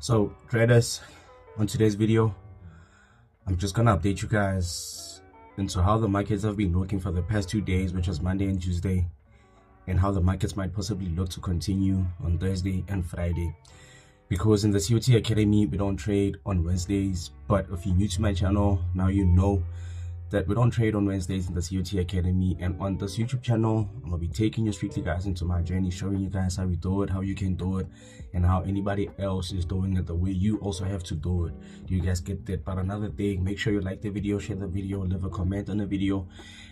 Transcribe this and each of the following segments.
So traders, on today's video, I'm just gonna update you guys into how the markets have been looking for the past 2 days, which was Monday and Tuesday, and how the markets might possibly look to continue on Thursday and Friday. Because in the COT Academy, we don't trade on Wednesdays, but if you're new to my channel, now you know that we don't trade on Wednesdays in the COT Academy. And on this YouTube channel, I'm gonna be taking you strictly guys into my journey, showing you guys how we do it, how you can do it, and how anybody else is doing it the way you also have to do it. Do you guys get that? But another thing, make sure you like the video, share the video, leave a comment on the video,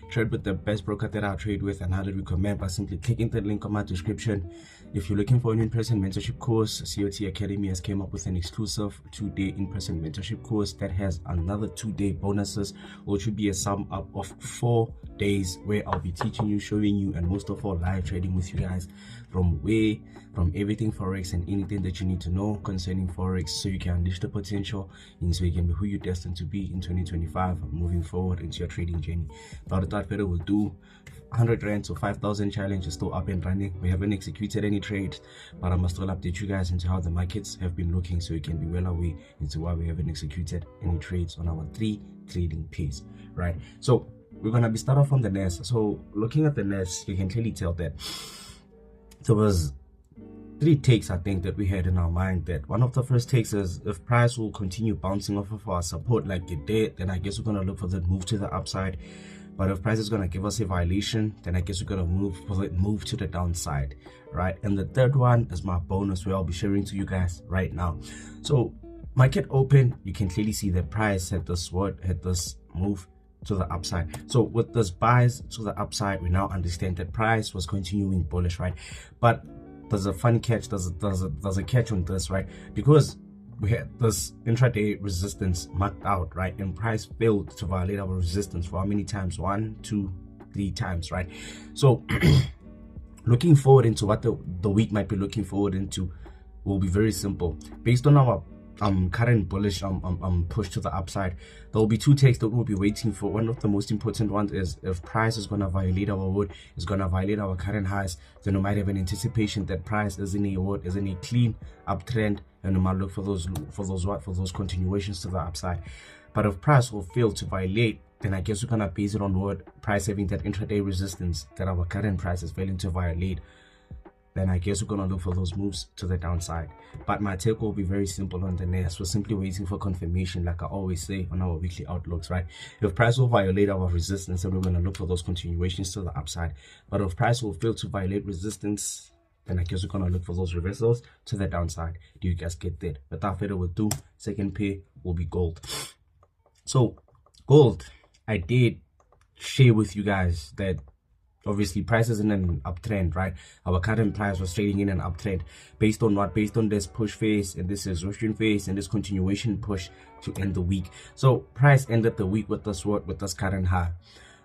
trade with the best broker that I trade with, and how to recommend by simply clicking the link on my description. If you're looking for an in-person mentorship course, COT Academy has came up with an exclusive 2-day in-person mentorship course that has another 2-day bonuses, which would be a sum up of 4 days where I'll be teaching you, showing you, and most of all live trading with you guys from everything forex and anything that you need to know concerning forex, so you can unleash the potential and so you can be who you're destined to be in 2025 moving forward into your trading journey. But without further ado, 100 rand to 5,000 challenge is still up and running. We haven't executed any trades, but I must still update you guys into how the markets have been looking, so you can be well aware into why we haven't executed any trades on our 3 trading pays, right? So we're gonna be start off on the Nasdaq. So looking at the Nasdaq, you can clearly tell that there was 3 takes I think that we had in our mind. That one of the first takes is, if price will continue bouncing off of our support like it did, then I guess we're gonna look for that move to the upside. But if price is gonna give us a violation, then I guess we're gonna move to the downside, right? And the third one is my bonus, where I'll be sharing to you guys right now. So market open, you can clearly see that price had this move to the upside. So with this buys to the upside, we now understand that price was continuing bullish, right? But there's a funny catch, there's a catch on this, right? Because we had this intraday resistance marked out, right? And price failed to violate our resistance for how many times? 1, 2, 3 times, right? So looking forward into what the week might be looking forward into will be very simple. Based on our current bullish push to the upside, there will be 2 takes that we'll be waiting for. One of the most important ones is, if price is going to violate our word, is going to violate our current highs, then we might have an anticipation that price is in a clean uptrend, and we might look for those continuations to the upside. But if price will fail to violate, then I guess we're going to base it on what price having that intraday resistance that our current price is failing to violate. Then I guess we're going to look for those moves to the downside. But my take will be very simple on the Nasdaq. We're simply waiting for confirmation, like I always say on our weekly outlooks, right? If price will violate our resistance, then we're going to look for those continuations to the upside. But if price will fail to violate resistance, then I guess we're going to look for those reversals to the downside. Do you guys get that? Without further ado, second pair will be gold. So gold, I did share with you guys that obviously price is in an uptrend, right? Our current price was trading in an uptrend. Based on what? Based on this push phase and this exhaustion phase and this continuation push to end the week. So price ended the week with this current high.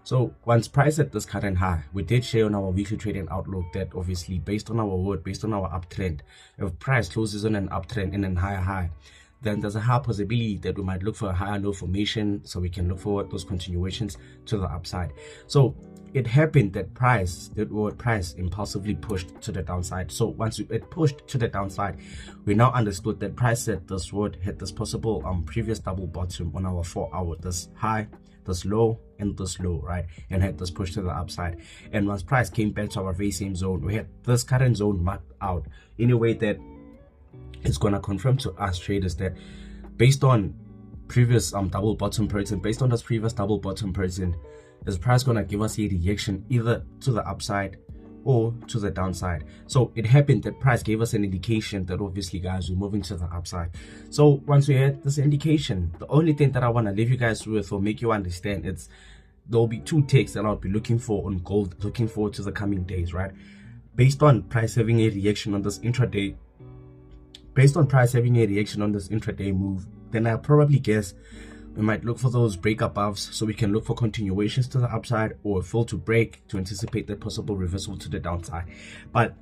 So once price hit this current high, we did share on our weekly trading outlook that obviously based on our uptrend, if price closes on an uptrend in a higher high, then there's a high possibility that we might look for a higher low formation, so we can look for those continuations to the upside. So it happened that price impulsively pushed to the downside. So once it pushed to the downside, we now understood that price had this possible previous double bottom on our 4-hour, this high, this low, and this low, right? And had this push to the upside. And once price came back to our very same zone, we had this current zone marked out in a way that it's gonna confirm to us traders that based on previous double bottom pattern, based on this previous double bottom pattern, is price gonna give us a reaction either to the upside or to the downside. So it happened that price gave us an indication that obviously guys, we're moving to the upside. So once we had this indication, the only thing that I want to leave you guys with or make you understand, it's there'll be 2 takes that I'll be looking for on gold, looking forward to the coming days, right? Based on price having a reaction on this intraday, move, then I probably guess we might look for those break above, so we can look for continuations to the upside, or fail to break to anticipate that possible reversal to the downside. But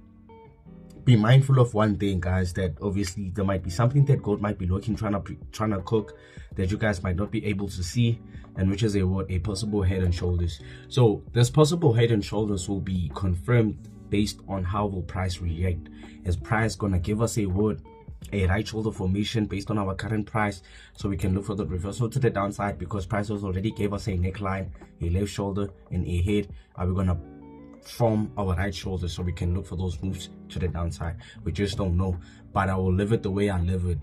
be mindful of one thing, guys, that obviously there might be something that gold might be looking, trying to cook, that you guys might not be able to see, and which is a possible head and shoulders. So this possible head and shoulders will be confirmed based on how will price react. Is price gonna give us a word a right shoulder formation based on our current price, so we can look for the reversal to the downside, because price already gave us a neckline, a left shoulder, and a head. Are we gonna form our right shoulder, so we can look for those moves to the downside? We just don't know, but I will live it the way I live it.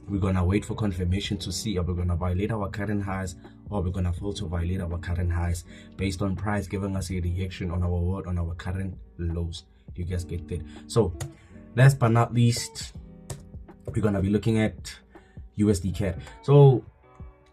We're gonna wait for confirmation to see, are we gonna violate our current highs, or we're gonna fail to violate our current highs based on price giving us a reaction on our word on our current lows. Do you guys get that? So last but not least, we're gonna be looking at USD CAD. So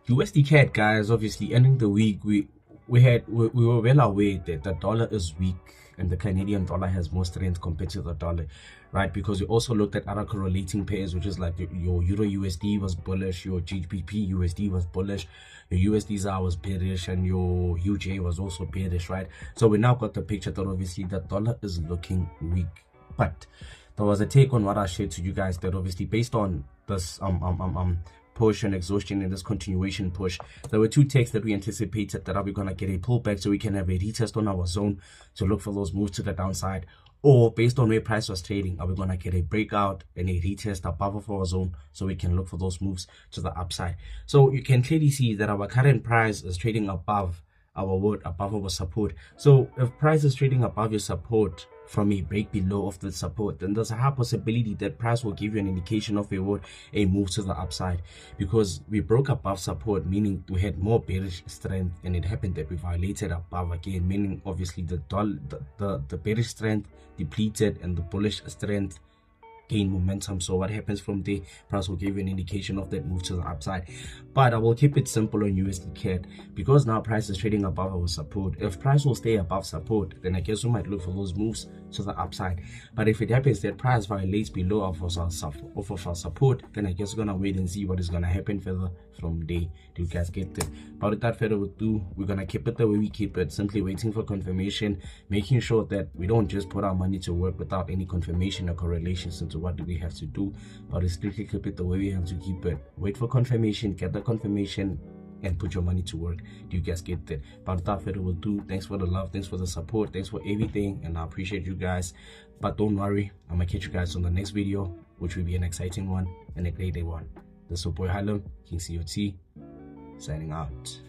USD CAD, guys, obviously ending the week, we were well aware that the dollar is weak and the Canadian dollar has more strength compared to the dollar, right? Because we also looked at other correlating pairs, which is like your Euro USD was bullish, your GBP USD was bullish, your USD ZAR was bearish, and your UJ was also bearish, right? So we now got the picture that obviously the dollar is looking weak. But there was a take on what I shared to you guys, that obviously based on this push and exhaustion and this continuation push, there were two takes that we anticipated, that are we gonna get a pullback so we can have a retest on our zone to look for those moves to the downside, or based on where price was trading, are we gonna get a breakout and a retest above of our zone so we can look for those moves to the upside. So you can clearly see that our current price is trading above our word, above our support. So if price is trading above your support from a break below of the support, then there's a high possibility that price will give you an indication of a move to the upside, because we broke above support, meaning we had more bearish strength, and it happened that we violated above again, meaning obviously the bearish strength depleted and the bullish strength gain momentum. So what happens from there, price will give you an indication of that move to the upside. But I will keep it simple on USD CAD, because now price is trading above our support. If price will stay above support, then I guess we might look for those moves to the upside. But if it happens that price violates below of our support, then I guess we're gonna wait and see what is gonna happen further from there. Do you guys get that? But without further ado, we're gonna keep it the way we keep it, simply waiting for confirmation, making sure that we don't just put our money to work without any confirmation or correlations into what do we have to do, but we strictly keep it the way we have to keep it. Wait for confirmation, get the confirmation, and put your money to work. Do you guys get that? But without further ado, thanks for the love, thanks for the support, thanks for everything, and I appreciate you guys. But don't worry, I'm gonna catch you guys on the next video, which will be an exciting one and a great day one. This is your boy Harlem, King COT, signing out.